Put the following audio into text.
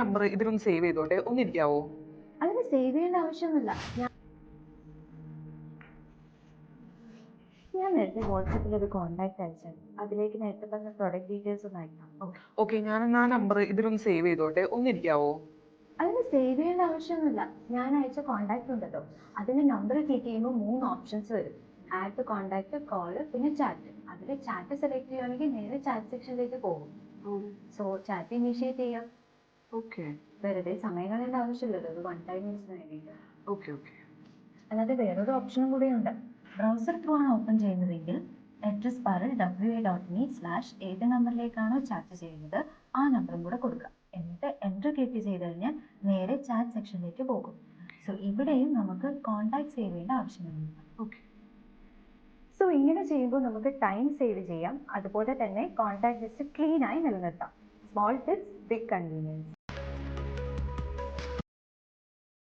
Number ഇതിലൊന്ന് save ചെയ്തോട്ടെ, ഒന്നിരിക്കാവോ? അതിന് സേവ് ചെയ്യേണ്ട ആവശ്യമൊന്നുമില്ല. ഞാൻ നേരത്തെ വാട്സപ്പിൽ ഒരു കോൺടാക്ട് അയച്ചാൽ അതിലേക്ക് നേരത്തെ പറഞ്ഞ പ്രൊഡക്റ്റ് ഡീറ്റെയിൽസ് ഒന്ന് അയക്കാം. ഓക്കെ, ഞാൻ ആ നമ്പർ ഇതിലൊന്ന് സേവ് ചെയ്തോട്ടെ, ഒന്നിരിക്കാവോ? അതിന് സേവ് ചെയ്യേണ്ട ആവശ്യമൊന്നുമില്ല. ഞാൻ അയച്ച കോൺടാക്ട് ഉണ്ടല്ലോ, അതിന് നമ്പർ ക്ലിക്ക് ചെയ്യുമ്പോൾ 3 ഓപ്ഷൻസ് വരും. ആഡ് ടു കോൺടാക്ട്, കോള്, പിന്നെ ചാറ്റ്. അതിൽ ചാറ്റ് സെലക്ട് ചെയ്യുകയാണെങ്കിൽ നേരെ ചാറ്റ് സെക്ഷനിലേക്ക് പോകും. സോ ചാറ്റ് ഇനീഷ്യേറ്റ് ചെയ്യാം. ഓക്കെ വെറുതെ സമയം കളയേണ്ട ആവശ്യമില്ലല്ലോ, ഒരു 1 ടൈം യൂസിന് വേണ്ടിയിട്ട്. ഓക്കെ ഓക്കെ അല്ലാതെ വേറൊരു ഓപ്ഷനും കൂടിയുണ്ട്. ബ്രൗസർ ത്രൂ ആണ് ഓപ്പൺ ചെയ്യുന്നതെങ്കിൽ അഡ്രസ് ബാറിൽ wa.me/ ഏത് നമ്പറിലേക്കാണോ ചാറ്റ് ചെയ്യുന്നത് ആ നമ്പറും കൂടെ കൊടുക്കുക. എന്നിട്ട് എൻ്റർ ക്ലിക്ക് ചെയ്ത് കഴിഞ്ഞാൽ നേരെ ചാറ്റ് സെക്ഷനിലേക്ക് പോകും. സോ ഇവിടെയും നമുക്ക് കോൺടാക്ട് സേവ് ചെയ്യേണ്ട ആവശ്യമില്ല. ഓക്കെ. സോ ഇങ്ങനെ ചെയ്യുമ്പോൾ നമുക്ക് ടൈം സേവ് ചെയ്യാം, അതുപോലെ തന്നെ കോൺടാക്ട് ലിസ്റ്റ് ക്ലീൻ ആയി നിലനിർത്താം. Small tips, big convenience.